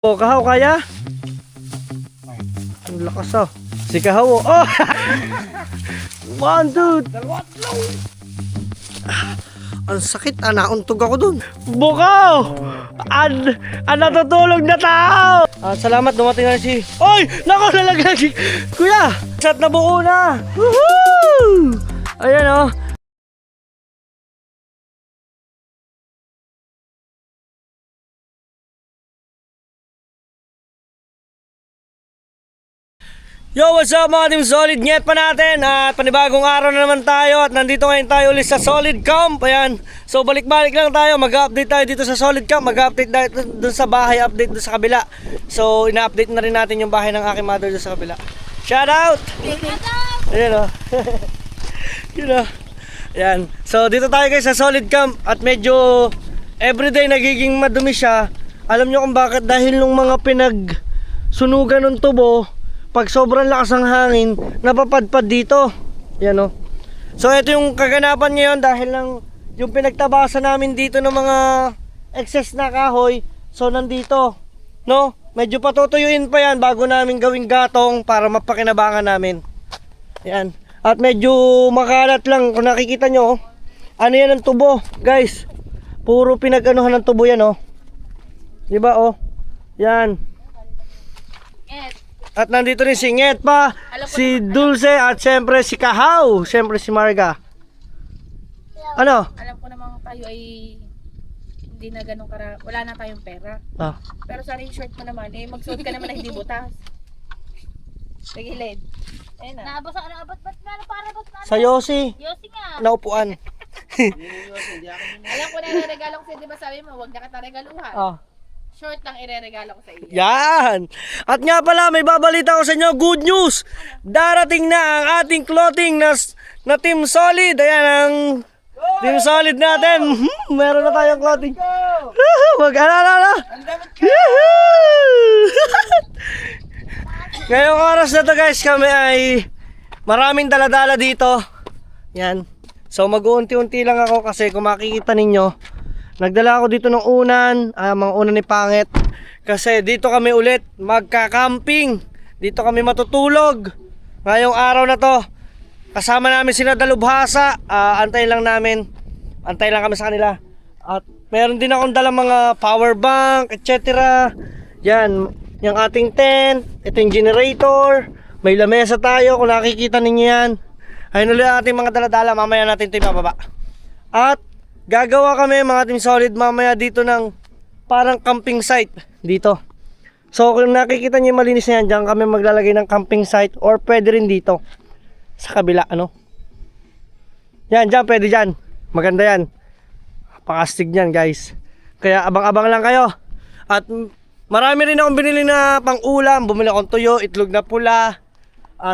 Oh, Kahaw kaya? Ang lakas ah. Si Kahaw oh. Oh! 1, 2. Ang sakit ah, nauntog ako dun. Bukaw! Natutulog na tao! Salamat, dumating na si... Oy! Nako, nalaglag! Kuya! Sat na buo na! Woohoo! Ayan oh. Yo, what's up mga Team Solid? Nyet pa natin at panibagong araw na naman tayo at nandito ngayon tayo ulit sa Solid Camp. Ayan, so balik-balik lang tayo, mag-update tayo dito sa Solid Camp, mag-update tayo dun sa bahay, update dun sa kabila. So ina-update na rin natin yung bahay ng aking mother dun sa kabila. Shout out! Ayan o. Yun o. Ayan, so dito tayo guys sa Solid Camp at medyo everyday nagiging madumi siya. Alam nyo kung bakit? Dahil nung mga pinagsunugan ng tubo, pag sobrang lakas ng hangin, napapadpad dito. Yan o. So ito yung kaganapan ngayon dahil lang yung pinagtabasan namin dito ng mga excess na kahoy. So nandito, no? Medyo patutuyuin pa yan bago namin gawing gatong para mapakinabangan namin. Yan. At medyo makalat lang kung nakikita nyo. Ano yan ang tubo, guys? Puro pinag-anuhan ng tubo yan, oh. Diba, oh? Yan. At nandito rin si Nget pa, si Dulce at siyempre si Kahaw, siyempre si Marga. Ano? Alam ko naman tayo ay hindi na ganun wala na tayong pera. Pero sana yung short mo naman, magsuot ka naman na hindi butas. Tagilid. Ayun na. Naabot na. Sa Yossi. Yossi nga. Naupuan. Alam ko na ireregalo ko sa'yo, di ba sabi mo, huwag na kita regaluhan. Short lang ireregalo ko sa iyo. Yan! At nga pala, may babalita ko sa inyo, good news! Darating na ang ating clothing na Team Solid. Ayan ang Team Solid natin. Meron na tayong clothing. Mag-alala! Ngayong oras na to guys, kami ay maraming daladala dito. Yan. So mag-uunti-unti lang ako kasi kung makikita ninyo, nagdala ako dito ng unan, mga unan ni Pangit. Kasi dito kami ulit magka-camping. Dito kami matutulog. Ngayong araw na to, kasama namin sila Dalubhasa. Antay lang kami sa kanila. At meron din akong dalang mga power bank, etc. Yan, yung ating tent, ito yung generator. May lamesa tayo kung nakikita ninyo yan. Ayun ulit ating mga daladala, mamaya natin ito mababa. At gagawa kami mga Team Solid mamaya dito ng parang camping site dito. So kung nakikita niyo malinis na yan, dyan kami maglalagay ng camping site or pwede rin dito sa kabila, ano. Yan, dyan, pwede dyan. Maganda yan. Pakastig yan guys. Kaya abang-abang lang kayo. At marami rin akong binili na pang ulam. Bumili akong tuyo, itlog na pula,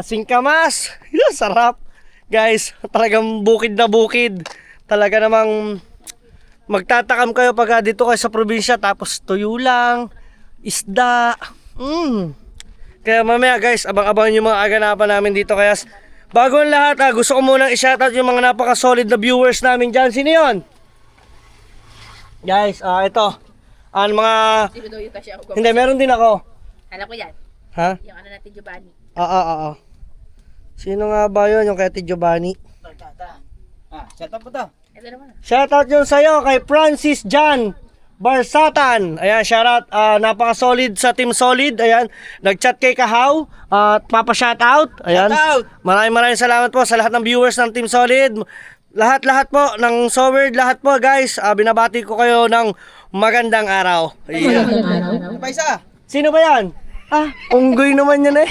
singkamas. Sarap guys. Talagang bukid na bukid. Talaga namang magtatakam kayo pag dito kayo sa probinsya tapos tuyo lang, isda. Kaya mamaya guys, abang-abang yung mga aganapan namin dito. Kaya bago ang lahat, gusto ko munang i-shoutout yung mga napaka-solid na viewers namin dyan. Sino yun? Guys, ito. Mga... Hindi, meron din ako. Alam ko yan. Ha? Yung ano natin, Giovanni. Oo. Sino nga ba yun? Yung kay Ate Giovanni? Shoutout po to. Ito naman. Shoutout yun sa'yo kay Francis John Barsatan. Ayan, shoutout. Napaka-solid sa Team Solid. Ayan, nag-chat kay Kahaw. At papa-shoutout. Ayan. Shoutout! Maraming salamat po sa lahat ng viewers ng Team Solid. Lahat po ng Soward, lahat po guys. Binabati ko kayo ng magandang araw. Ayan. Ano pa isa? Sino ba yan? Unggoy naman yan eh.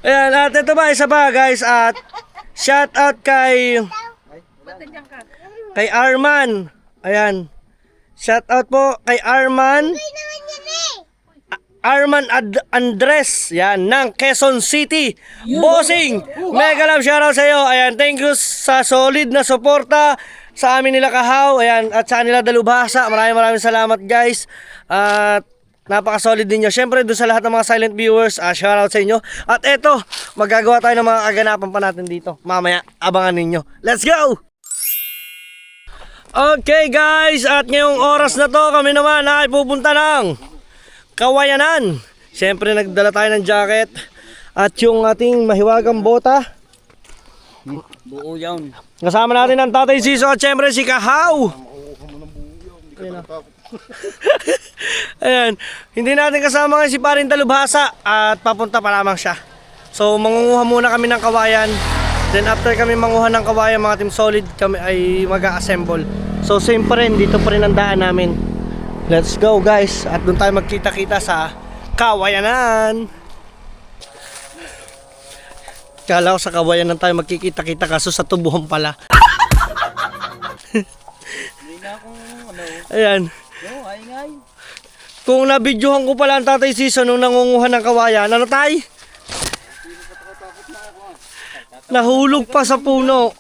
Ayan, at ito ba, isa pa guys. At shoutout kay Arman. Ayan. Shoutout po kay Arman. Andres. Yan, ng Quezon City. Bossing. Mega love shoutout sa iyo. Ayan, thank you sa solid na suporta sa amin nila Kahaw. Ayan, at sa nila Dalubhasa. Maraming salamat guys. At napaka-solid din nyo. Siyempre, doon sa lahat ng mga silent viewers, shoutout sa inyo. At eto, magagawa tayo ng mga kaganapan pa natin dito. Mamaya, abangan ninyo. Let's go! Okay guys, at ngayong oras na to, kami naman ay pupunta ng Kawayanan. Siyempre nagdala tayo ng jacket at yung ating mahiwagang bota. Buo yan. Kasama natin ang Tatay Siso at siyempre si Kahaw. Ayan. Hindi natin kasama ngayon si Paring Dalubhasa at papunta pa lamang siya. So mangunguha muna kami ng kawayan. Then after kami manguha ng kawayan mga Team Solid, kami ay mag-a-assemble. So same pa rin, dito pa rin ang daan namin. Let's go guys. At doon tayo magkita-kita sa Kawayanan. Kala ko sa Kawayanan tayo magkikita-kita kaso sa tubuhan pala. Hindi na akong ano. Ayan. No, ay. Kung nabidyohan ko pala ang Tatay Siso nung nangunguha ng kawayan, ano tay? Nahulog pa sa puno.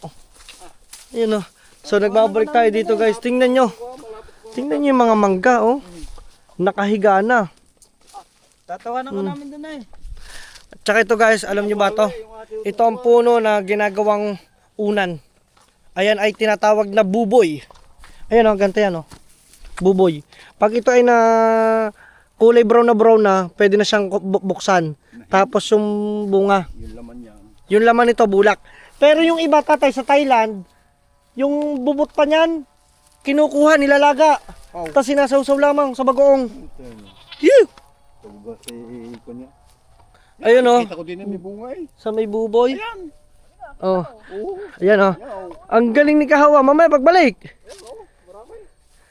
Ayan o. So nagbabalik tayo dito guys. Tingnan nyo. Tingnan nyo yung mga mangga oh. Nakahiga na. Tatawanan ko namin doon eh. At saka ito guys, alam nyo ba to? Ito ang puno na ginagawang unan. Ayan ay tinatawag na buboy. Ayan o, ganito yan o. Buboy. Pag ito ay na kulay brown na, pwede na siyang buksan. Tapos yung bunga. Yung laman yan. Yung laman nito bulak. Pero yung iba tatay sa Thailand, yung bubot pa niyan, kinukuha, nilalaga. Oh. Tapos sinasawsaw lamang sa bagoong. Yeah. Tuba si iko niya. Ayun oh. Kita ko din yung may bunga eh. Sa may buboy. Ayan. Oh. Oo. Ayan oh. Yaw. Ang galing ni Kahawa. Mamaya pagbalik.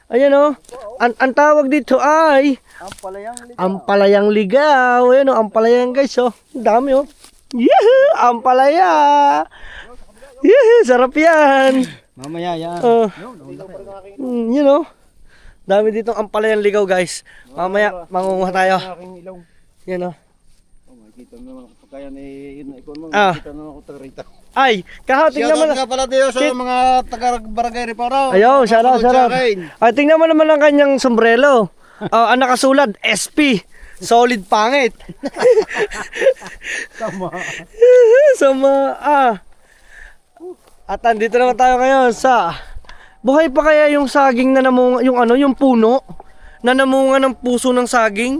Ayan oh. Ang tawag dito ay Ang palayang ligaw. Ampalayang ligaw. Ayan oh, ampalayang guys oh. Ang dami oh. Yehoo! Ampalaya! Yehoo! Sarap yan! Mamaya yan. Oh. No, You know. Dami ditong ampalayang ligaw guys. Mamaya mangunguha tayo. aking ilaw. Yan oh. Oh, makikita mo naman kapag kaya yun na ikaw mo. Ah. Makikita naman ako taga-rita. Ay! Kahaw, tingnan mo Shoutout na. nga pala tayo sa mga taga-barangay Reparo. Ayaw, sarap, sarap. Sa akin. Ay, tingnan mo naman ang kanyang sombrero. Ang nakasulat, SP. Solid pangit. Tama. Sama, At andito naman tayo ngayon sa buhay pa kaya yung saging na namunga, yung ano, yung puno na namunga ng puso ng saging.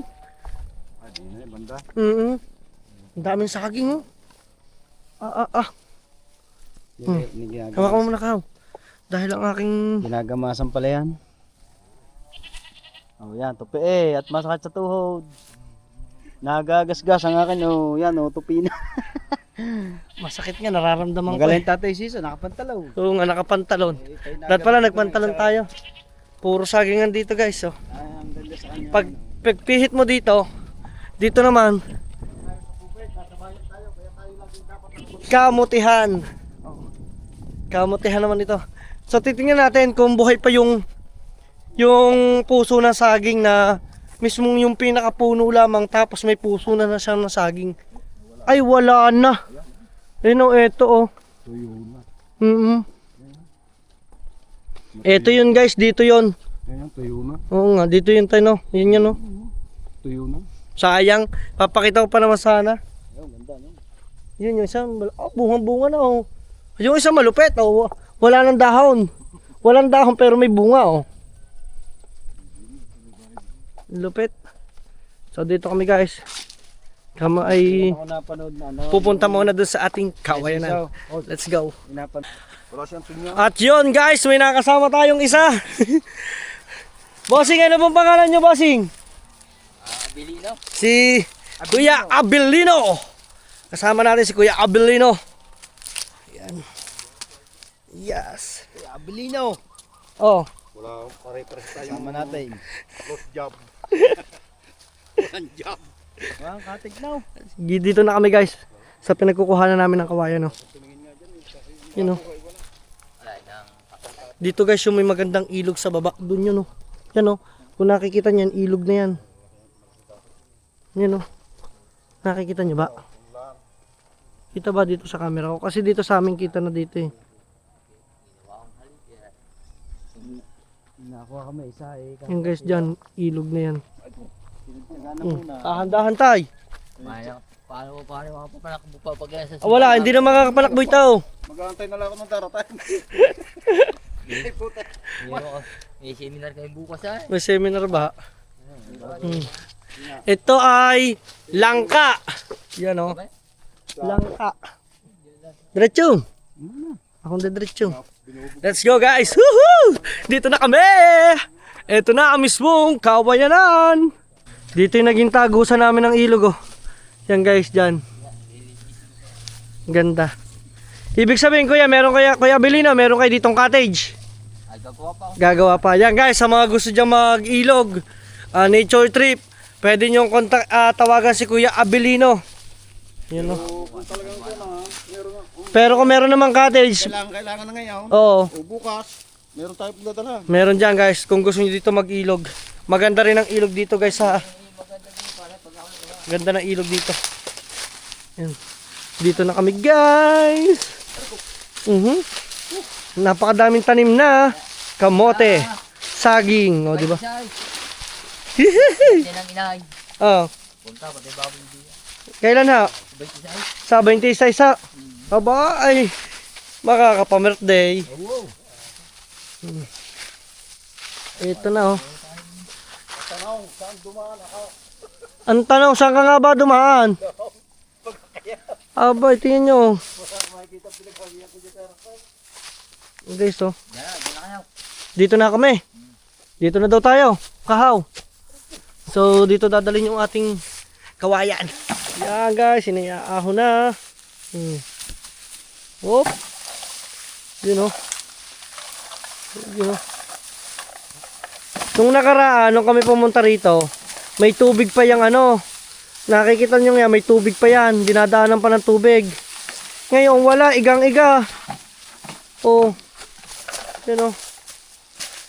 Ah, di na, banda. Ang daming saging, oh. Ginagamas. Hawakan mo muna Kahaw. Dahil ang aking Ginagamasan pala yan. Oh, yan, tupi eh. At masakit sa tuhod. Nagagasgas ang akin, oh. Yan, oh, tupi na. masakit nga, nararamdaman ko. Magaling tatay Siso, nakapantalaw. Oo nga, nakapantalon. Dapat pala nagpantalon tayo. Puro sagingan dito guys, oh. Ay, ang ganda sa kanya. Pagpihit mo dito, dito naman, kamutihan. Kamutihan naman ito. So titingnan natin kung buhay pa yung puso ng saging na mismong yung pinakapuno lamang tapos may puso na siya ng saging. Ay wala na. Ano ito oh. Tuyo na. Ito yun guys, dito yun. Ayan, tuyo na. Oo nga, dito yun tayo no. Yun yun no. Tuyo na. Sayang, papakita ko pa naman sana. Ayun, ganda, no? Yun yung isang, bunga-bunga na oh. Yung isang malupit oh. Wala nang dahon. Walang dahon pero may bunga oh. Lupit. So dito kami guys. Kami ay Ako napanood na, ano? pupunta muna dun sa ating kawayanan. Oh, Let's go. wala siyang tunya. At yun guys, may nakasama tayong isa. Bossing, ano pong pangalan nyo, Bossing? Abilino. Si Kuya Abilino. Kasama natin si Kuya Abilino. Yan. Yes. Abilino. Oh. Wala, pare-pare tayo. Sama natin. Close job. One job. Wow, katignaw. Dito na kami guys. Sa pinagkukuhanan namin ng kawayan. No? Yun no. Dito guys yung may magandang ilog sa baba. Doon yun no. Yan no. Kung nakikita niyan, ilog na yan. Yan no. Nakikita niyo ba? Kita ba dito sa camera ko? Kasi dito sa amin kita na dito eh. Nakuha kami isa eh. Yung guys dyan, ilog na yan. Dahan-dahan tay. Paano makapapalakbo sa Wala, hindi na makakapalakbo ito. Mag-aantay na lang ako ng daratan. May seminar kami bukas ah. May seminar ba? Ito ay langka. Yan o. Langka. Diretso. Akong diretso. Let's go guys. Woohoo! Dito na kami. Ito na ang mismong kawayanan. Dito yung naging tagusan namin ng ilog oh. Yan guys, dyan. Ganda. Ibig sabihin kuya, meron kuya Belino, meron kayo ditong cottage. Ay, gagawa pa ako. Gagawa pa. Yan guys, sa mga gusto dyan mag-ilog, nature trip, pwede nyong tawagan si Kuya Abelino. Yan o. Pero kung meron namang cottage, Kailangan na ngayon. oo, O bukas, meron tayo pagdadala. meron dyan guys, kung gusto nyo dito mag-ilog. Maganda rin ang ilog dito guys ha. Ganda ng ilog dito. Yan. Dito na kami guys. Napakadaming tanim na. Kamote, saging, o di ba? Hindi nang inaay. Oh, Punta, pati baboy hindi. kailan ha? 26. Sa 26 sa. Aba ay makaka-birthday. Wow. Ito na oh. Ang tanong, saan ka nga ba dumaan? Aba, tingnan nyo. Guys, oh. Diyan na kayo. Dito na kami. Dito na daw tayo. Kahaw. So, dito dadalhin yung ating kawayan. Yan guys, inayaaho na. Whoop. Yun oh. Yun oh. Nung nakaraan, nung kami pumunta rito, may tubig pa yung ano. Nakikita nyo nga, may tubig pa yan. Dinadaanan pa ng tubig. Ngayon, wala. Igang-iga. Oh. Yan oh.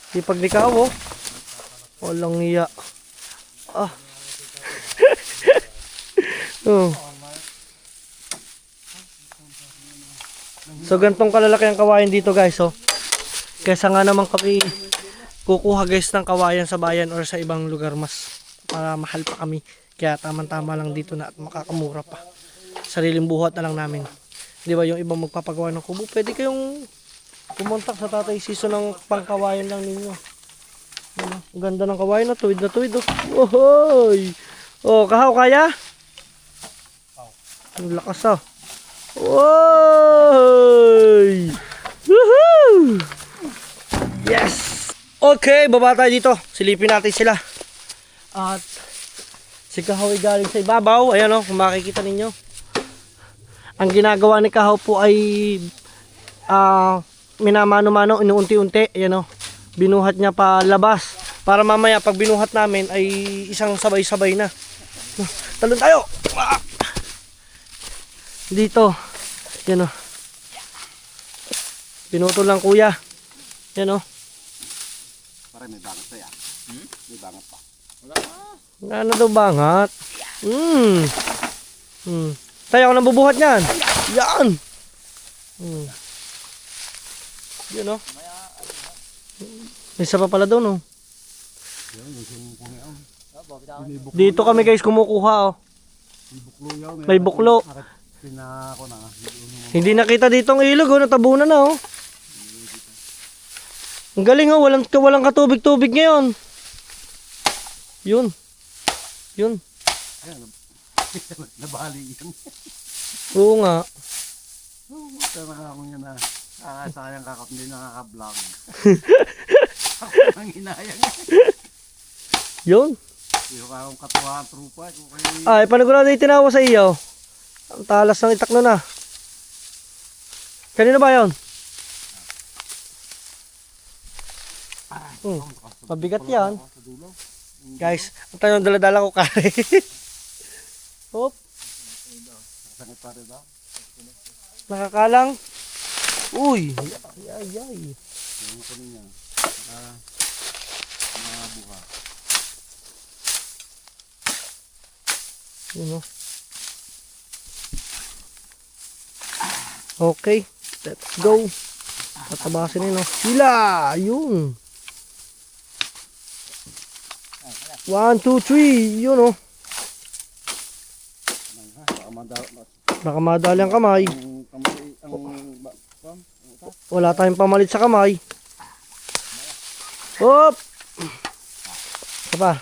Di paglikaw oh. Walang iya. Ah. Oh. So gantong kalalaki ang kawayan dito guys oh. Kesa nga naman kami kukuha guys ng kawayan sa bayan or sa ibang lugar, mas mahal pa kami. Kaya tamang-tama lang dito na at makakamura pa. Sariling buhat na lang namin. Di ba yung ibang magpapagawa ng kubo, pwede kayong pumuntak sa Tatay Siso ng pangkawayan lang ninyo. Ano, ang ganda ng kawayan na tuwid oh. Ohoy! Oh, kahaw kaya? Ang lakas ah. Oy! Woohoo! Yes! Okay, baba tayo dito. Silipin natin sila. At si Kahaw ay galing sa ibabaw. Ayan o, kung makikita ninyo. Ang ginagawa ni Kahaw po ay minamano-mano, inuunti-unti. Ayan o, binuhat niya pa labas. Para mamaya pag binuhat namin ay isang sabay-sabay na. Talon tayo! Dito. Ayan o. Pinutol lang kuya. Ayan o. Pare, may bangat pa yan. May bangat pa. Ano daw bangat? Tayo ako nang bubuhat niyan. Yan. Yan o. May isa pa pala doon o. Dito kami guys kumukuha o. May buklo. Hindi nakita dito ang ilog o. Natabunan na o. Ang galing o. Walang katubig-tubig ngayon. Yun. Yun. Nabali yan. Oo nga. Tara ako yan na. Sayang kakap, hindi nakaka-vlog. Ako ang hinayang. Yun. Pero akong katuwaan trupa. Ay, paano ko na itinawa sa iyo? Ang talas ng itak nun ah. Kanino ba yun? Mabigat yan. Guys, ang tanong dala-dala ko kare. Hop. Nakakalang. Uy. Ay. Yun o. Okay. Let's go. Tatabasin nyo. Sila. Yun. 1, 2, 3. Yun o. Baka madali ang kamay. Wala tayong pamalit sa kamay. Hop! Isa pa.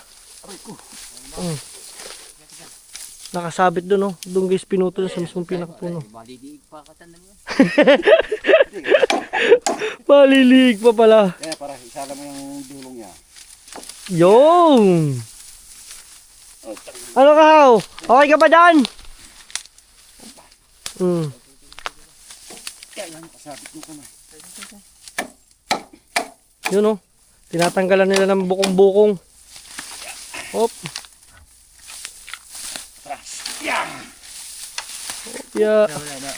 Nakasabit doon, oh. Doon guys, pinutol sa mismong pinakapuno. Malidiig pa katanda mo. Malilig pa pala. Kaya para isala mo yung dulong niya. Yung! Ano ka, Haw? Okay ka pa dyan? Kaya yan, pasabit mo ka na. Yun, oh. Tinatanggalan nila ng bukong-bukong. Hop. Yan! Yeah. Wala na.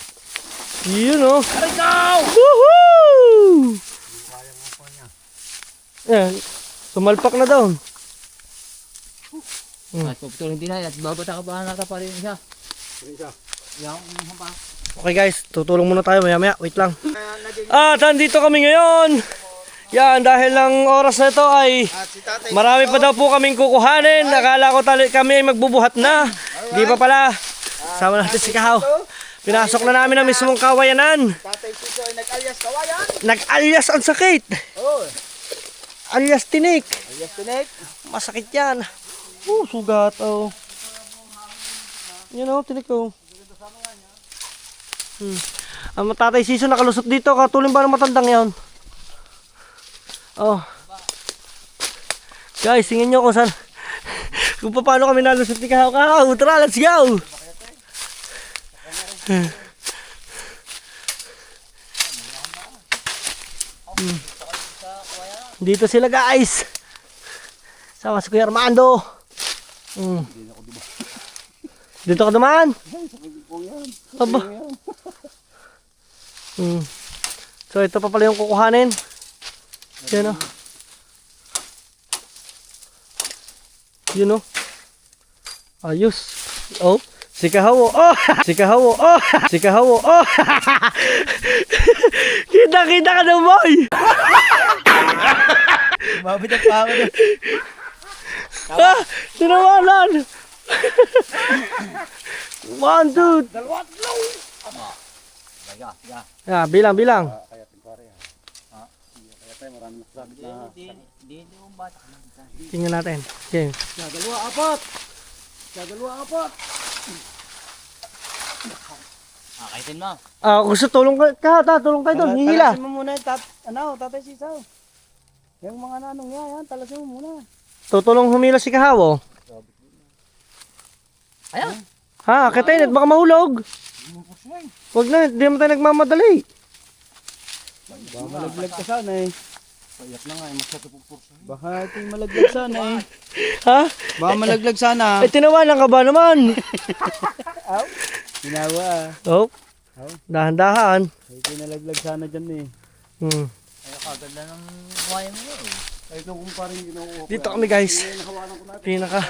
Yun, oh. Aray ka! Woohoo! Kaya nga po niya. Yan. Sumalpak na daw. At puputulong din na. At babata ka pa nata pa rin siya. Isa. Yung hamba. Okay guys, tutulong muna tayo maya-maya. Wait lang. At andito kami ngayon. Yan, dahil ng oras na ito ay marami pa daw po kaming kukuhanin. Akala ko kami ay magbubuhat na. Di pa pala. Sama natin si Kahaw. Pinasok na namin ang mismong kawayanan. Tatay Tito ay nag-alias kawayan. Nag-alias ang sakit. Oh, Alias tinik. alias tinik. Masakit yan. Sugat. Oh. Yan oh, tinik oh. Ang tatay Siso nakalusot dito. Katulin ba ng matandang yan? Oh. Guys, tingnan nyo kung saan. Kung paano kami nalusot ni Kahaw. Kahaw, tara, let's go! Dito sila guys. Sama si Kuya Armando. Dito ka dumaan? Aba. So ito pa pala yung kukuhanin. Yan o. Yun o. Ayos. Oh. Si Kahaw. Oh. Si Kahaw. Oh. Si Kahaw. Oh. Kita ka daw, boy. Mabitak pa ako doon. Ah, tinawalan. 1, 2. Dalawa, tatlo. Baga. Bilang. Kaya pare ha. Kaya tayo marami nasabit na. Di yung bata. Tingnan natin. Okay. Dalawa, apat. Dalawa, apat. Kaitin mo. Gusto tulong ka, tulong tayo doon. Hihila. Talasin mo muna yung tatay Sisaw. Yung mga nanong yan, talasin mo muna. Tutulong humila si Kahaw. Oh. Ayaw. Ha, katayin at baka mahulog. Huwag na, hindi mo tayo nagmamadali. Baka malaglag ka sana eh. Payak na nga, magsatupupurso. Baka ito yung malaglag sana eh. Ha? Baka malaglag sana. Eh, tinawalan ka ba naman? Ginawa ah. Oh. Dahan-dahan. Ito yung nalaglag sana dyan eh. Ayaw kaganda ng buhayan mo eh. Ito kung parang ginuuha ko. Dito kami guys. Pinaka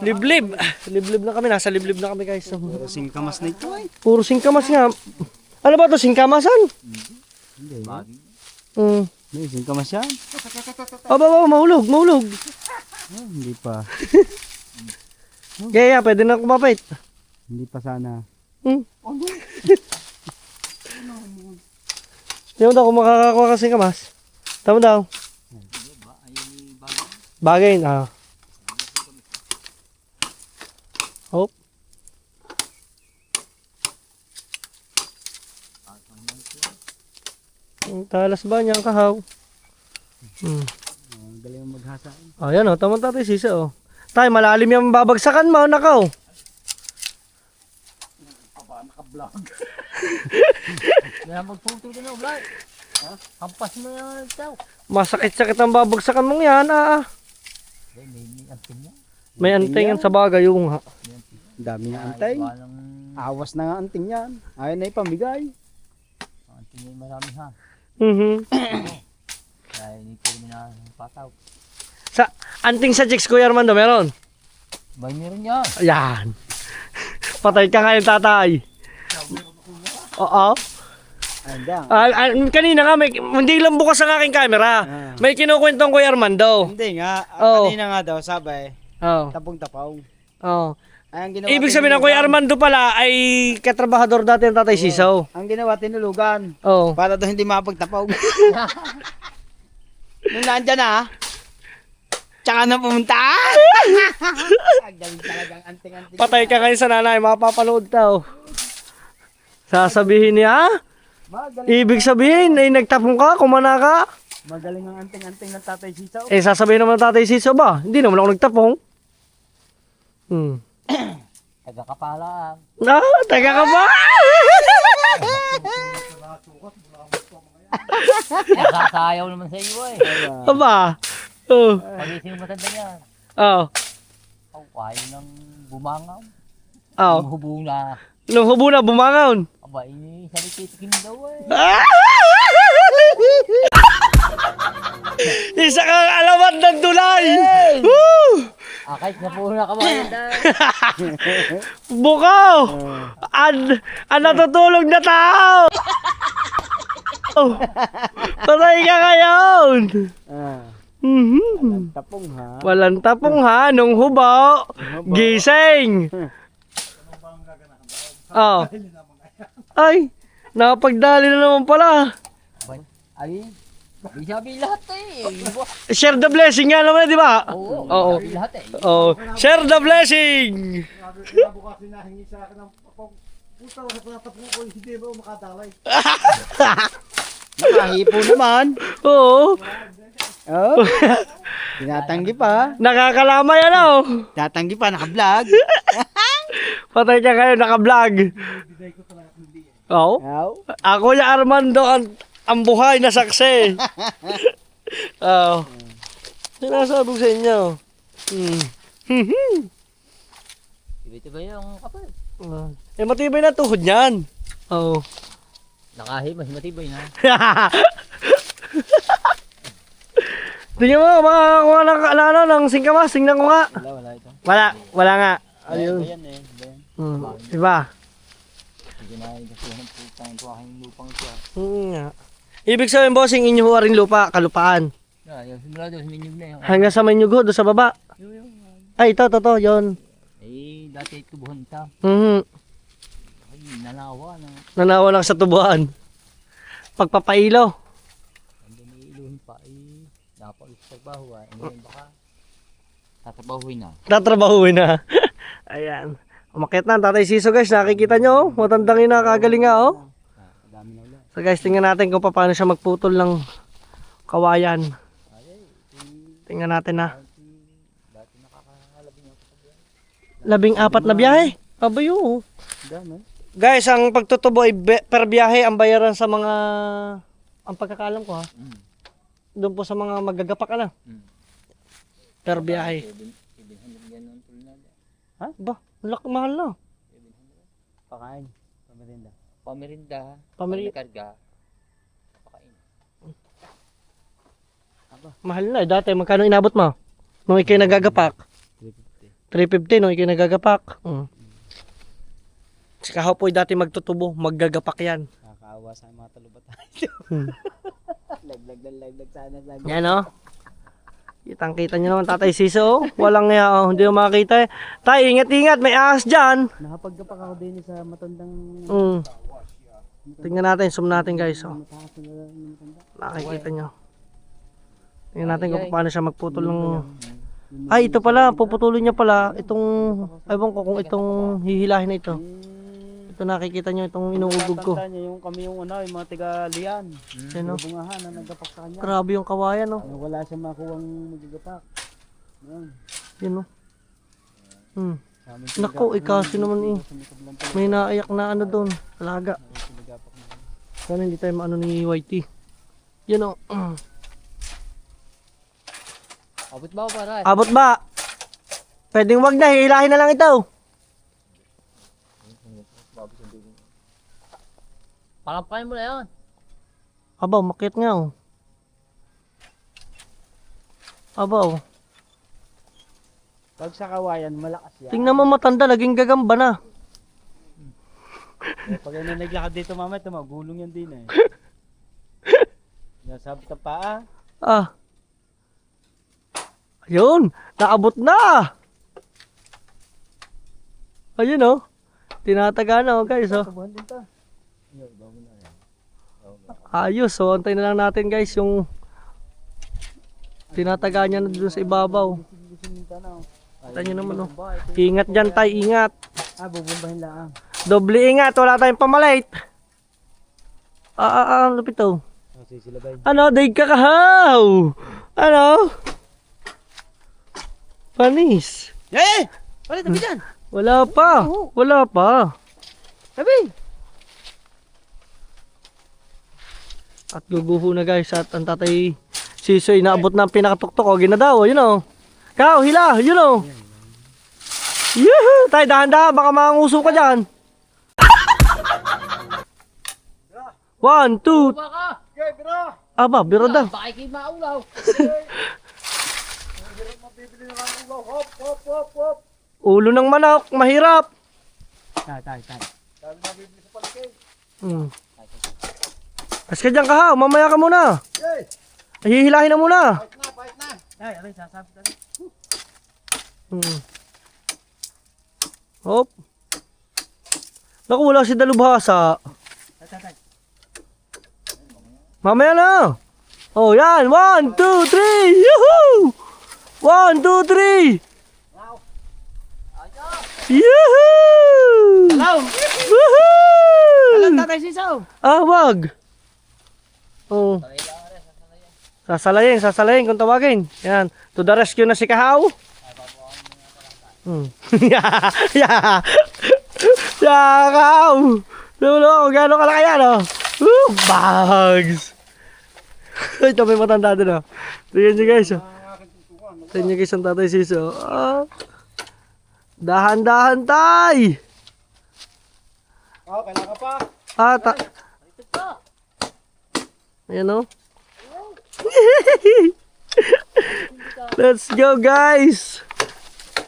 liblib. Liblib na kami. Nasa liblib na kami guys. Puro singkamas na ito eh. Puro singkamas nga. Ano ba to? Singkamasan? Hindi. Hmm. Singkamas yan? Aba, mahulog. Hindi pa. Kaya, pwede na kumapit. Hindi pa sana. Hindi mo daw kung makakakuha ka singkamas. Tama daw. Bagay. Hop. Ang talas ba niya ang Kahaw? Galing mo maghasa. Ayan o, tamang tatay Sisa o. Tay, malalim yung babagsakan mo, nakaw. Naka-vlog. Kaya magputo din o, Vlad. Hampas mo yung tao. Masakit-sakit ang babagsakan mong yan, May anting niya. May antingan sa bagay yung ha. Dami na antay. Awas na nga anting yan. Ayaw na ipamigay. Anting niya marami ha. Kaya hindi ko rin na pataw. Sa anting sa chicks, Kuya Armando, meron? May meron niya. Ayan. Patay ka ngayon, tatay. Oo. Kanina nga, hindi lang bukas ang aking camera. May kinukwentong Kuya Armando. Hindi nga. Oh. Kanina nga daw sabay. Oo. Tapong-tapaw. Oo. Ay, ang ginawa, Ibig sabihin ng Kuya Armando pala ay katrabahador dati ng tatay Sisaw. Ang ginawa, tinulugan. Oo. Para daw hindi mapagtapaw. Nung nandyan na, Tsaka na pumunta. Ang galing talagang anting-anting. Patay ka ngayon sa nanay, mapapanood daw. Sasabihin niya, ibig sabihin, ay nagtapong ka, kumana ka. Magaling ang anting-anting ng tatay Sisaw. Eh, sasabihin naman ng tatay Siso ba? Hindi naman ako nagtapong. Taga-kapalaan. Taga ka ba? Nasasayaw naman sa iyo eh. Aba. Oh. Pagising mo matanda niya. Oh. Ayaw nang bumangaw. Oh. Hubo na. Nung hubo na, bumangon. Aba, salitikin daw eh. Isa kang alamat ng tulay. Woo! Kahit na po na kabayan dahil. Bukaw! Ang natutulog na tao! Patay ka ngayon! Tapong ha. Walang tapong ha, nung hubaw, gising! Oh. Ay, nakapagdali na naman pala. Ay, di sabi lahat eh. Share the blessing nga naman, di ba? Oo, Oo. sabi lahat eh. Oh, share the blessing! Bukas hinahingi sa akin ng papong. Puta, wala tapong ko. Hindi ba makadalay? Nakahipo naman. Oo. Oh. Tinatanggi pa. Nakakalamay ano? Tatanggi pa, naka-vlog. Patay ka kayo, naka-vlog. Oo. Ow. Ako yung Armando, ang buhay na saksi. Oo. Sinasabi ko sa inyo. Iba-iba yung kapal. Eh, matibay na tuhod niyan. Oo. Mas matibay na. Tingnan mo, makakuha ng singkamas. Tingnan ko nga. Wala ito. Wala nga. Ayun. Ayan eh. Diba? Hindi na ikasuhan po itong aking lupang ito. Nga. Ibig sabihin, bossing, inyo ho rin lupa, kalupaan. Yung simula doon, minyug na yun. Hanggang sa Maynugho, doon sa baba. Ay, ito, yun. Eh, dati tubuhan ta. Ay, nanawa na. Nanawa lang sa tubuan. Pagpapailo. Hindi na iluhin pa. Eh, dapat sa trabaho. Ngayon baka tatrabahuin na. Tatrabahuin na. Ayan. Umakyat na, Tatay Siso guys. Nakikita nyo, oh. Matandang ina, kagaling nga, oh. So guys, tingnan natin kung paano siya magputol ng kawayan. Tingnan natin na. 14 na biyahe. Abayo. Guys, ang pagtutubo ay per biyahe ang bayaran sa mga, ang pagkakalam ko ha. Doon po sa mga magagapak na. Per biyahe. Ha? Ba? Mahal na. Pakain. Pamerinda. Pamirinda. Karga. Pakain. Mahal na. Dati, magkano inabot mo? Nung ikay nagagapak? 350 nung ikay nagagapak. Si Kahopoy dati magtutubo. Maggagapak yan. Nakakaawa sa mga talubatan. Laglag sana. Yan o. Kitang-kita nyo naman, Tatay Siso. Walang nga, hindi mo makakita. Tay, ingat-ingat, may ahas dyan. Nakapaggapak ako din sa matandang... Tingnan natin, zoom natin guys. Oh. Nakikita nyo. Tingnan natin kung paano siya magputol ng... Ay, ito pala, puputulin niya pala. Itong, ewan ko kung itong hihilahin na ito. Ito nakikita nyo, itong inuugog ko. Yung kami yung mga tiga-lian. Yan o. Bungahan na naggapak sa kanya. Grabe yung kawayan o. Wala siya makuwang magagapak. Yan o. Naku, kasi naman eh. May naiyak na ano doon. Talaga. Sana hindi tayo maano ni YT. Yan o. Abot ba para? Abot ba? Pwedeng wag na, hihilahin na lang ito. Palampain mo na yan. Aba, umakyat nga oh. Aba oh. Pag sa kawayan, malakas yan. Tingnan mo matanda, naging gagamba na. Pag na naglakad dito mamaya, magulong yan din eh. Nasabot ang paa. Ah. Ayun, naabot na. Ayun oh. Tinataga na oh guys oh. Ayos, so antayin na lang natin guys yung Tinataga niya na dun sa ibabaw. Kita nyo naman, oh. Ingat dyan, tay, ingat. Bubumbahin lang. Doble ingat, wala tayong pamalait. Lupit, oh. Ano, daig ka kahaw. Ano? Panis. Tabi dyan. Wala pa. Wala pa. Tabi. At guguho na guys. At ang tatay Sisoy naabot na ang pinakatuktok. O, ginadaw. Yun o. Kao, hila. Yun o. Yuhu! Tay, dahan-dahan. Baka manguso ka dyan. 1, 2. Aba, biro daw. Baka kayo maulaw. Ulo ng manok. Mahirap. Tay. As ka dyan kahaw. Mamaya ka muna. Hihilahin na muna. Pahit na. Tay, aray, sasabit na. Hop. Naku, wala si dalubhasa. Tay. Mamaya na. Oh, yan. 1, 2, 3. Yuhu! 1, 2, 3. Yuhu! Hello. Woohoo! Tatay Sisaw. Wag. Oh. Sasalayin kung tawagin. Yan. To the rescue na si Kahaw. Yeah, Kahaw. Lulo, gano'n kalaki yan, oh. Bags. Ito may matanda doon, oh. Tingnan nyo guys, oh. Tingnan nyo guys ang tatay Siso. Dahan-dahan, tay. Kailangan pa. Ayan, oh. Let's go guys.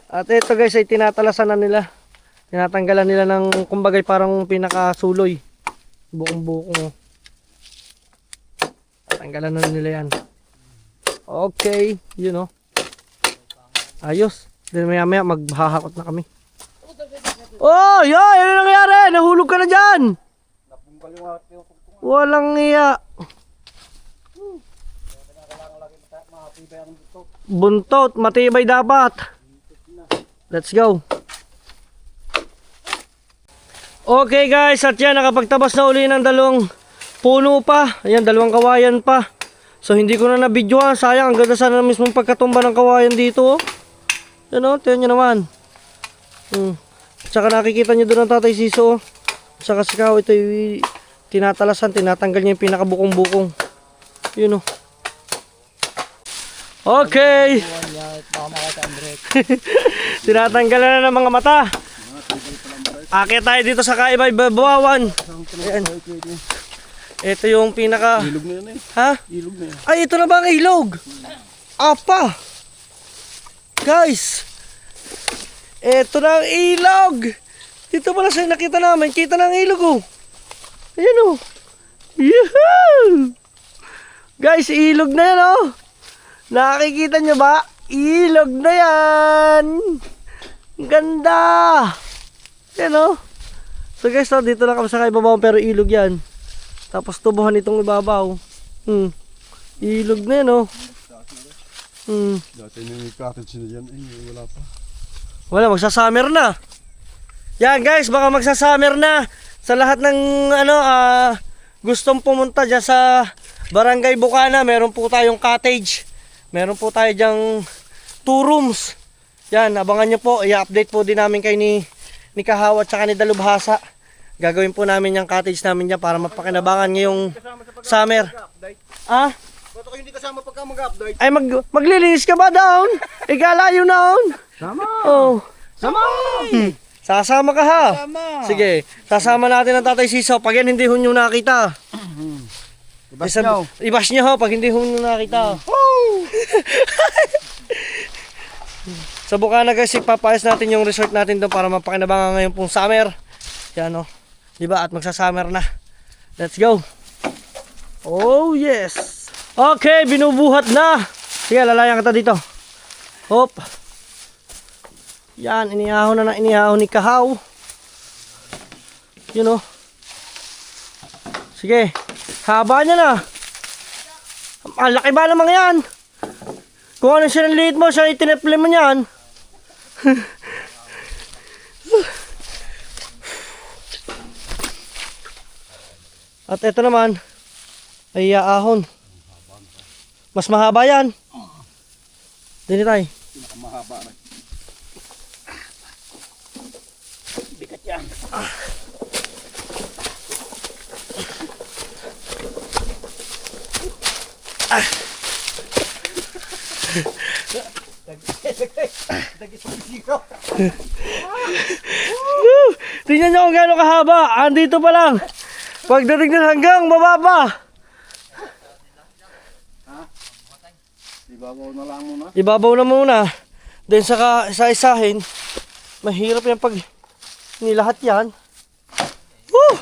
At ito guys ay tinatalasan na nila. Tinatanggalan nila ng kumbagay parang pinakasuloy. Bukong-bukong. Tanggalan na nila yan. Okay, yun oh. Ayos. Then maya maya maghahakot na kami. Oh, yo, ano nangyari? Nahulog ka na dyan. Walang iya. Buntot, matibay dapat. Let's go. Okay guys, at yan, nakapagtabas na uli ng dalawang puno pa. Ayan, dalawang kawayan pa. So hindi ko na nabidyoan, sayang. Ang ganda sana mismong pagkatumba ng kawayan dito. Oh. Yan o, tiyan nyo naman. Tsaka nakikita nyo doon ang tatay Siso. Oh. Tsaka si Kao, ito yung tinatalasan, tinatanggal niya yung pinakabukong-bukong. Yun o. Okay. Tinatanggalan na ng mga mata. Akit tayo dito sa Kaibay Babawan. Ayan. Ito yung pinaka... Ilog na yan eh. Ha? Ilog na yan. Ay, ito na ba ang ilog? Apa! Guys! Ito na ang ilog! Dito pala sa nakita namin. Kita na ang ilog oh. Ayan oh. Yahoo! Guys, ilog na yan oh. Nakikita nyo ba? Ilog na yan! Ganda! Yan o. So guys, dito lang kami sa kaibabaw pero ilog yan. Tapos tubuhan itong ibabaw. Ilog na yan o. Dati yung cottage na dyan, wala pa. Wala, magsasummer na. Yan guys, baka magsasummer na. Sa lahat ng gustong pumunta dyan sa Barangay Bukana, meron po tayong cottage. Meron po tayo dyang 2 rooms. Yan, abangan nyo po. I-update po din namin kay ni Kahaw at saka ni Dalubhasa. Gagawin po namin yung cottage namin dyan para mapakinabangan ngayong summer. Ah? Ba't ako hindi kasama pagka mag-update? Ay, maglilinis ka ba down? Igalayo noon. Sama! Oh. Sama! Sasama ka ha? Sama! Sige, sasama natin ang tatay Siso pag yan hindi ho nyo nakita. Ibas nyo. Ibas nyo ho pag hindi ho nyo nakita. Sa Bukana guys, ipapayos natin yung resort natin doon para mapakinabangan ngayon pong summer. Yan o. Diba? At magsasummer na. Let's go. Oh yes. Okay, binubuhat na. Sige, lalayan kita dito. Hop. Yan, inihahon na inihahon ni Kahaw. Yun o. Sige. Haba niya na. Ang laki ba naman yan? Kung ano siya ng liit mo, siya itiniple mo niyan. At ito naman, ay ahon. Mas mahaba yan. Dini tayo. Pinakamahaba na. Bigat yan. Tingnan nyo kung gaano kahaba. Andito pa lang. Pagdating na hanggang baba pa. Ibabaw na lang muna. Ibabaw na muna. Then saka isa-isahin. Mahirap yan pag nilahat yan. Woo!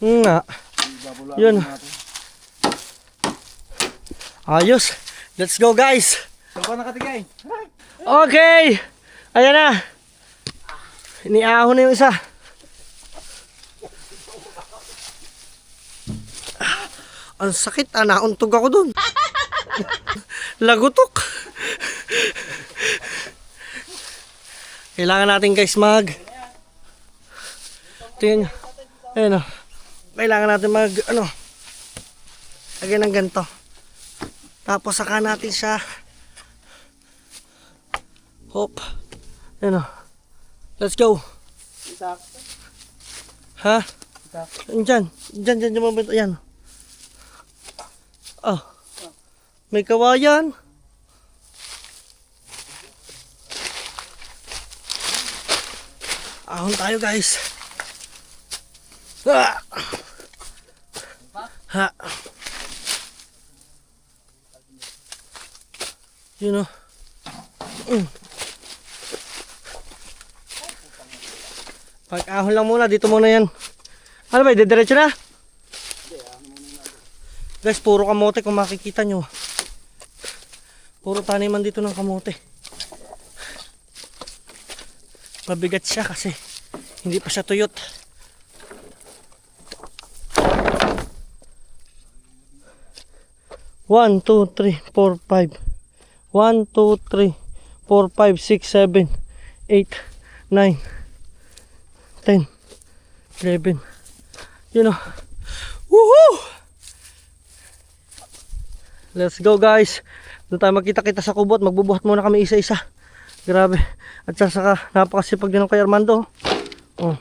Nga. Ibabaw lang Yun. natin. Ayos. Let's go guys. Saan ba nakatigay? Okay. Ayan na. Iniahon na yung isa. Ang sakit, nauntog ako dun. Lagutok. Kailangan natin guys tingnan nyo. Ayun o. Kailangan natin lagyan ng ganito. Tapos saka natin siya. Hop. Ayun o. Let's go. Ha? Diyan. Diyan mabento. Ayan. Oh. May kawayan. Ahon tayo guys. Ah. Ha. You know. Pag-ahon lang muna, dito muna yan. Ano ba, didiretso na? Guys, puro kamote kung makikita nyo. Puro taniman dito ng kamote. Mabigat siya kasi hindi pa siya tuyot. One, two, three, four, five. 1, 2, 3, 4, 5, 6, 7, 8, 9, 10, 11. You know. Woohoo! Let's go guys. Doon tayo magkita-kita sa kubot. Magbubuhat muna kami isa-isa. Grabe. At saka napakasipag din ng Kuya Armando. Oh.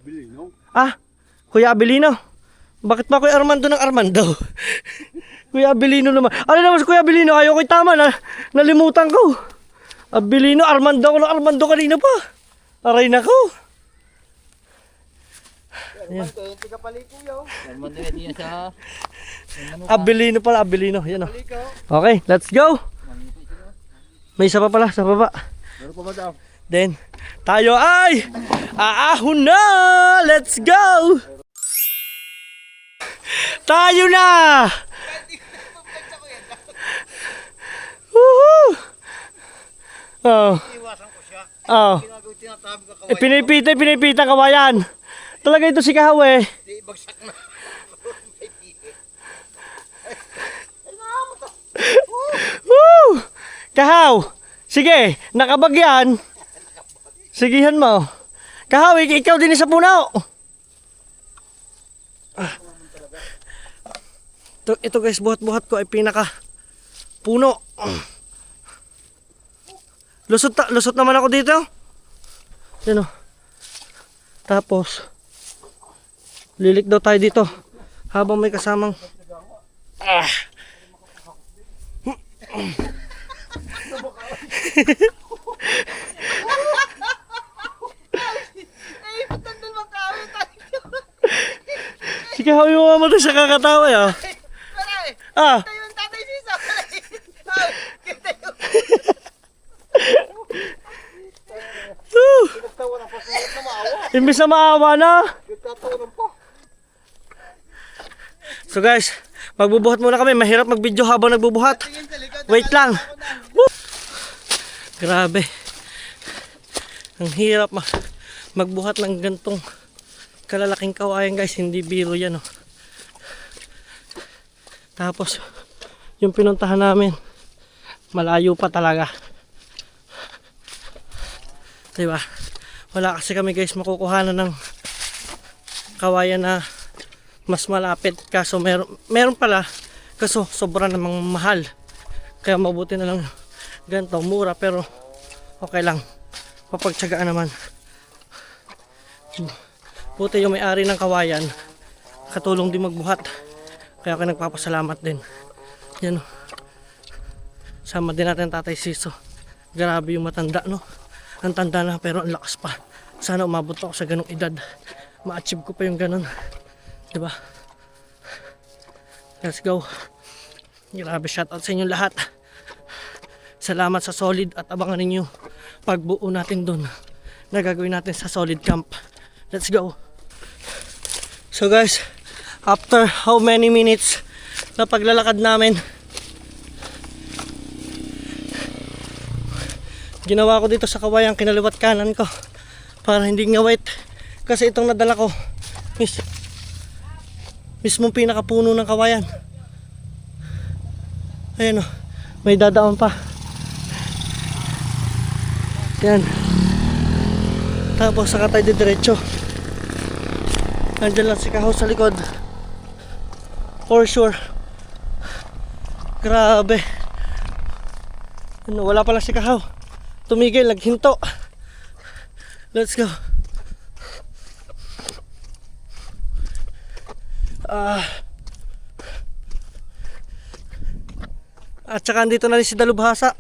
Abilino? Ah, Kuya Abilino. Bakit ba Kuya Armando ng Armando? Kuya Abilino naman. Ano naman si Kuya Abilino? Ayaw ko'y tama na. Nalimutan ko. Abilino, Armando ko ng Armando kanina pa. Aray na ko. Armando, yung tiga-paliko yaw. Armando, hindi yan sa... Abilino pala, Abilino. Yan o. Paliko. Okay, let's go. May isa pa pala sa baba. Meron pa ba daw? Then, tayo ay aahon na! Let's go! Tayo na! Woohoo! Oh. Iwasan ko siya. Oh. Ginagawin tinatabi ka kaway. Pinipita kawayan. Talaga ito si Kahawe. Di bagsak na. Woo! Kahaw! Sige, nakabagyan. Sigihan mo. Kahaw, ikaw din sa puno. Ito guys, buhat-buhat ko ay pinaka puno. Lusot naman ako dito. Yan o. Tapos, lilik daw tayo dito habang may kasamang sige, hawi mo mamatay sa kakatawa ya. Ah. Imbis na maawa na. So guys, magbubuhat muna kami. Mahirap mag-video habang nagbubuhat. Wait lang. Woo! Grabe. Ang hirap magbuhat ng gantong kalalaking kawayan guys. Hindi biro yan oh. Tapos yung pinuntahan namin. Malayo pa talaga. Diba? Wala kasi kami guys makukuhanan ng kawayan na mas malapit. Kaso meron pala. Kaso sobra namang mahal. Kaya mabuti na lang ganito. Mura pero okay lang. Papagtsagaan naman. Buti yung may-ari ng kawayan. Katulong din magbuhat. Kaya ako nagpapasalamat din. Yan o. Sama din natin Tatay Siso. Grabe yung matanda no. Ang tanda na pero ang lakas pa. Sana umabot ako sa ganong edad. Ma-achieve ko pa yung ganon. Diba? Let's go. Grabe, shoutout sa inyo lahat. Salamat sa Solid at abangan ninyo pagbuo natin dun na gagawin natin sa Solid Camp. Let's go. So guys, after how many minutes na paglalakad namin, ginawa ko dito sa kawayan kinaliwat kanan ko para hindi ngawit kasi itong nadala ko mismong pinakapuno ng kawayan. Ayan o, may dadaan pa. Yan. Tapos saka tayo diretso. Nandiyan lang si Kaho sa likod. For sure. Grabe. Ano, wala pala si Kaho. Tumigil, naghinto. Let's go. At saka andito na rin si Dalubhasa.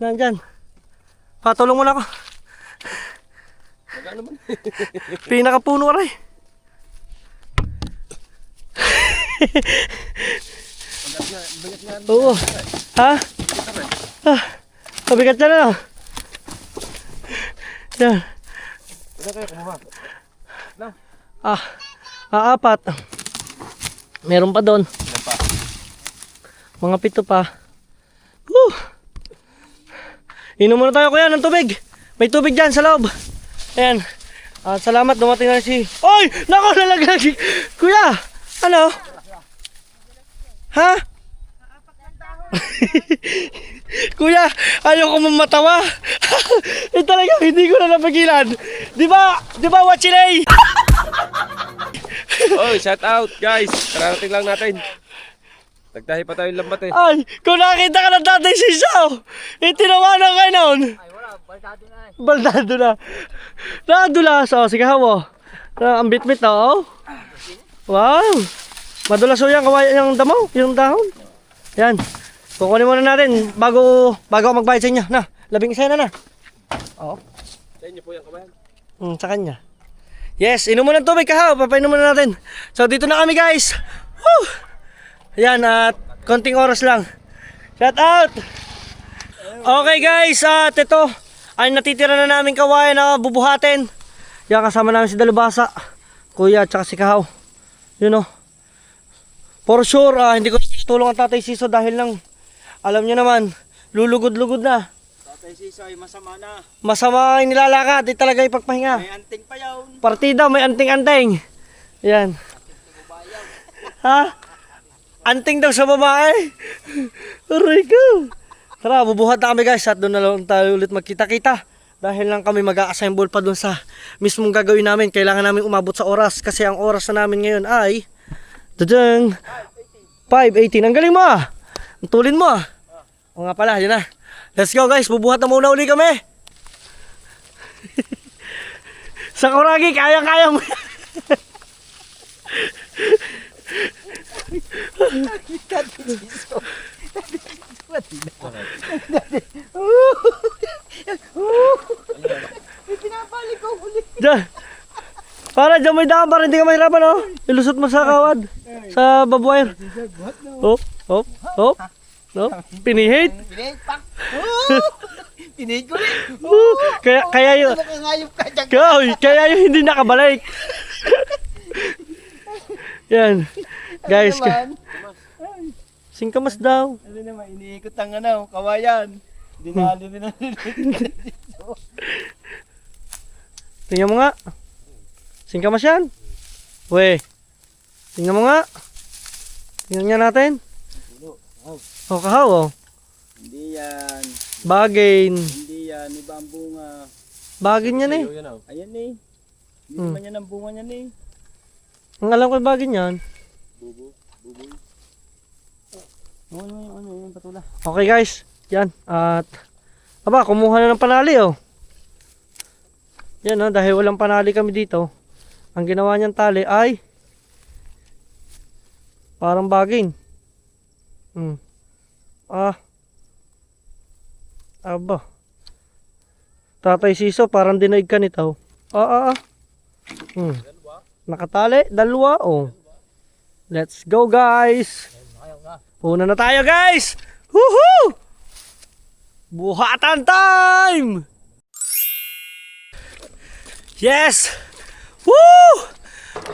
Nandyan. Patulong mo na ako. Pinakapuno rin. Oo. Ha? Mabigat na na. Yan. Apat. Meron pa doon. Mga 7 pa. Woo! Inom muna tayo kuya ng tubig. May tubig dyan sa loob. Ayan. Salamat dumating na si... Oy! Nako nalaglag. Kuya! Ano? Ha? Kuya, ayaw ko mamatawa. Talaga hindi ko na napagilan. Di ba Wachilay? Oh, shout out guys. Kararating lang natin. Nagtahi pa tayo ng lambat eh. Ay, kung nakita ka ng Tatay Sisaw, itinawanan ka noon. Ay wala, baldado na eh. Baldado na. Nadulas. O, sige hawo. Ang bit-bit na, oh. Wow. Madulas o yan, kawayan yung damo, yung dahon. Yan. Kukunin muna natin bago ako magbayad sa inyo. Na, 11 na. Oo. Sa inyo po yung kabayan. Sa kanya. Yes, inom mo ng tubig Kahaw. Papainom muna natin. So, dito na kami guys. Woo! Ayan, at konting oras lang. Shout out! Okay guys, at ito ay natitira na namin kawayan na bubuhatin. Yan, kasama namin si Dalubhasa, Kuya at saka si Kahaw. You know, for sure, hindi ko pinatulong ang Tatay Siso dahil lang, alam nyo naman, lulugod-lugod na. Tatay Siso ay masama na. Masama ang nilalakad, di talaga ipagpahinga. May anting pa yun. Partida, may anting-anting. Yan. Ha? Anting daw sa babae. Aray ko. Tara, bubuhat na kami guys at doon na lang tayo ulit magkita-kita. Dahil lang kami mag-a-assemble pa doon sa mismong gagawin namin. Kailangan namin umabot sa oras kasi ang oras na namin ngayon ay 5:18. Ang galing mo ah. Ang tulin mo ah. O nga pala, yun na. Let's go guys, bubuhat na muna uli kami. Sa Kuragi, kaya-kaya mo. Diyan. Para dyan may daan para hindi ka mahirapan oh. Ilusot mo sa kawad. Sa babuwire. Hop, hop, hop. No? Pinihit. Pinihit ko rin. Kaya yun. Kaya yun hindi nakabalik. Yan. Guys. Singkamas daw. Ano naman, iniikot ang kawayan. Dinali rin ang Tingnan mo nga. Singkamas yan. We. Tingnan mo nga. Tingnan nga natin. Oh, kahaw oh. Hindi yan. Bagin. Hindi yan. Iba ang bunga. Bagin yan eh. Yan, oh. Ayan eh. Hindi naman yan ang bunga niyan eh. Ang alam ko bagin yan. Buboy. Ano yung patula. Okay guys, yan. At, aba, kumuha na ng panali oh. Yan oh, dahil walang panali kami dito. Ang ginawa niyang tali ay parang bagin. Aba. Tatay Siso, parang dinaig ka nito. Nakatali, dalawa oh. Let's go guys. Una na tayo guys. Woohoo! Buhatan time! Yes! Woo!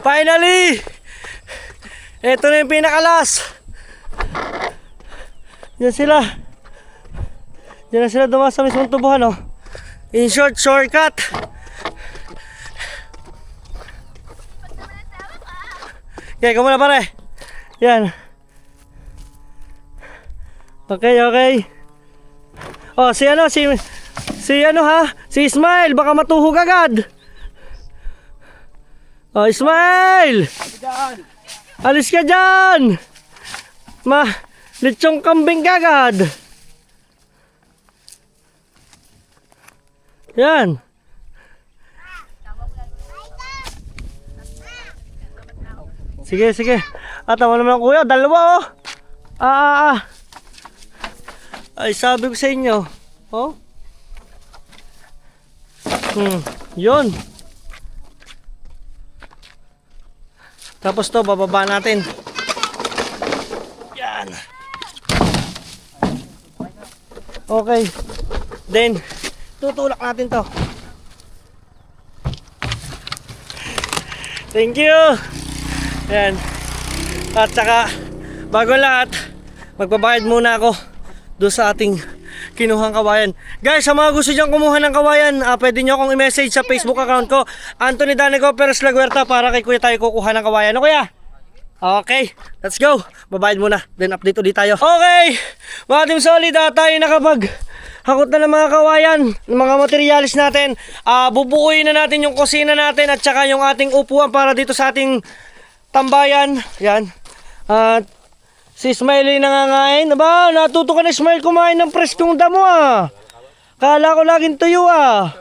Finally! Ito na yung pinakalas. Yan sila. Yan na sila dumas sa mismong tubuhan oh. In short, shortcut. Okay, kumuna pare. Yan. Okay. Oh, si ano ha? Si Ismail, baka matuhog agad. Oh, Ismail! Alis ka dyan! Lechong kambing agad. Yan. Sige. Tama naman ang kuya, dalawa oh. Ay, sabi ko sa inyo. Oh. Yun. Tapos to, bababa natin. Yan. Okay. Then, tutulak natin to. Thank you. Yan. At saka, bago lahat, magbabayad muna ako doon sa ating kinuhang kawayan. Guys, sa mga gusto dyan kumuha ng kawayan, pwede nyo akong i-message sa Facebook account ko, Anthony Danico Perez Laguerta, para kay kuya tayo kukuha ng kawayan. Ano kuya? Okay, let's go. Babayad muna, then update ulit tayo. Okay, mga team solid, tayo hakot na ng mga kawayan, mga materialis natin. Bubuuin na natin yung kusina natin at saka yung ating upuan para dito sa ating tambayan. Yan. At si Ismail ay nangangain. Aba, natuto ka na Ismail kumain ng preskong damo ah. Kala ko laging tuyo ah.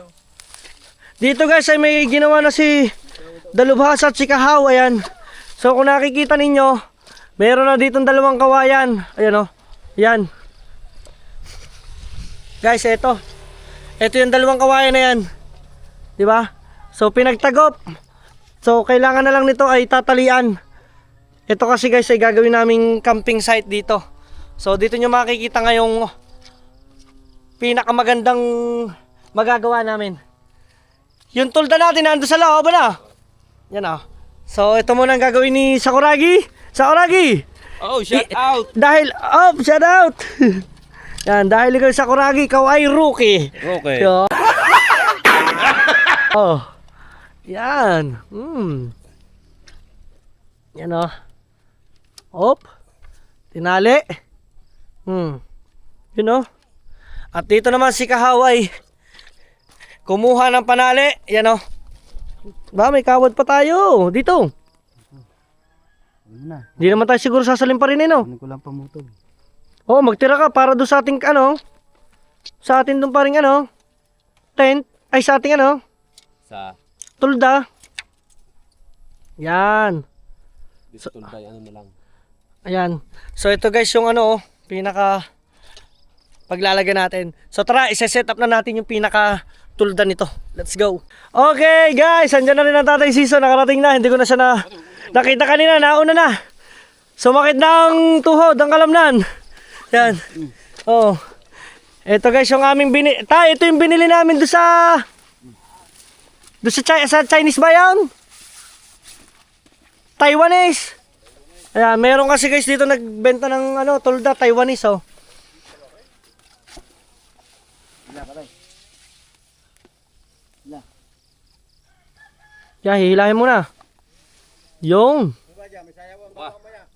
Dito guys ay may ginawa na si dalubhasa at si kahaw. Ayan. So kung nakikita ninyo, meron na ditong dalawang kawayan. Ayan oh. Yan. Guys, ito yung dalawang kawayan na yan. Diba? So pinagtagop. So kailangan na lang nito ay tatalian. Ito kasi guys ay gagawin naming camping site dito. So dito nyo makikita ngayong pinakamagandang magagawa namin. Yung tulda natin nando sa loob na. Yan ah. So ito muna ang gagawin ni Sakuragi. Oh, shout out! Shout out! Yan, dahil ikaw Sakuragi, ikaw ay rookie. Okay. So, oh. Yan. Yan oh. Hop. Tinali. You know. At dito naman si Kahaway. Kumuha ng panali. Yan oh. Ba, may kawad pa tayo. Dito. Hindi naman tayo siguro sasalim pa rin no. Hindi ko lang pamutog. Oh, magtira ka para doon sa ating sa atin doon pa rin tent. Ay, sa ating Sa tulda. Yan. dito tulday, ano na lang. Ayan. So ito guys yung pinaka paglalagyan natin. So tara, isa-set up na natin yung pinaka tulda nito. Let's go. Okay guys, andyan na rin ang Tatay Siso. Nakarating na. Hindi ko na siya nakita kanina. Nauna na. Sumakit na ang tuhod, ang kalamnan. Yan. Oh. Ito guys yung aming ito yung binili namin doon sa Chinese ba yan? Taiwanese. Ayan, meron kasi guys dito nagbenta ng tulda Taiwanese oh. Yan, hihilahin mo na. Yung.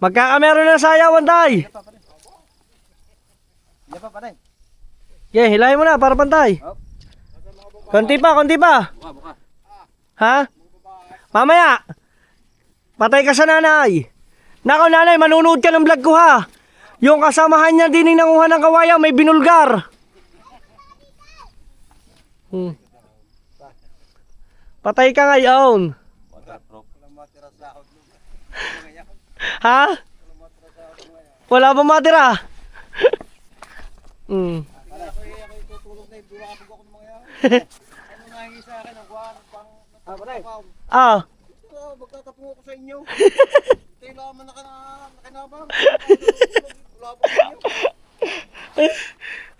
Magkakameron na sayawan tayo. Hindi pa pare. Okay, hilahin mo na para pantay. Konti pa, konti pa. Ha? Mamaya. Patay ka sa nanay. Nako nanay, manunood ka ng vlog ko ha. Yung kasamahan niya din yung nanguha ng kawayan, may binulgar. Patay ka ngayon. Ha? Wala pa matira. Ah. Magtatapo ako sa inyo. Kailangan nakinabang.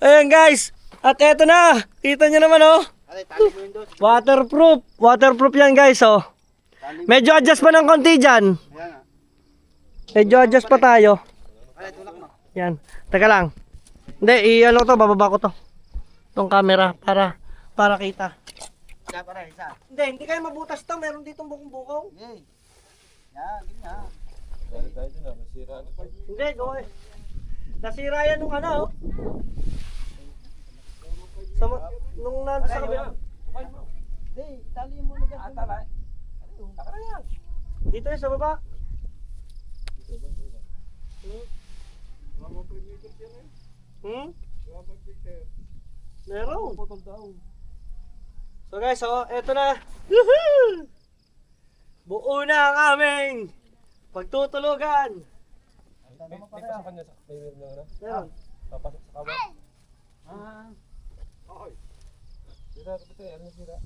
Ayan guys. At eto na. Kita nyo naman oh. Waterproof. Waterproof yan guys oh. Medyo adjust pa ng konti dyan. Medyo adjust pa tayo. Yan. Teka lang. Hindi, i-ano to, bababa ko to. Itong camera para kita. Hindi kayo mabutas to. Meron ditong bukong-bukong. Hindi, gawa eh. Nasira yan nung ano. Nung nandun sa kabila. Hindi, tali mo na dyan. Dito yun sa baba. Meron. So guys, eto na. Woohoo! Buo na ang aming pagtutulugan. May pasok niya sa Meron. papasok sa kawan. Sira.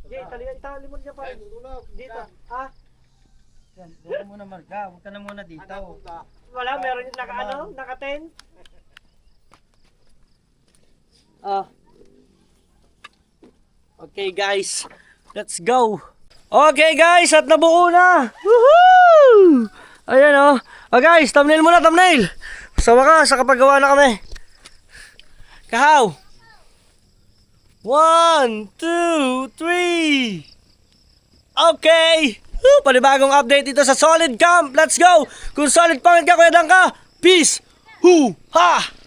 Okay, itali mo niya pa. Dito. Ah? Doon ka muna marga, huwag ka na muna dito. Wala, meron yung naka-10. Ah. Okay guys, let's go. Okay guys, at nabuo na. Woohoo! Ayan oh. Oh guys, thumbnail muna, thumbnail. Sa wakas, nakapagawa na kami. Kahaw. 1, 2, 3. Okay. Panibagong update dito sa Solid Camp. Let's go. Kung solid pangit ka, kuya Dangka. Peace. Ha.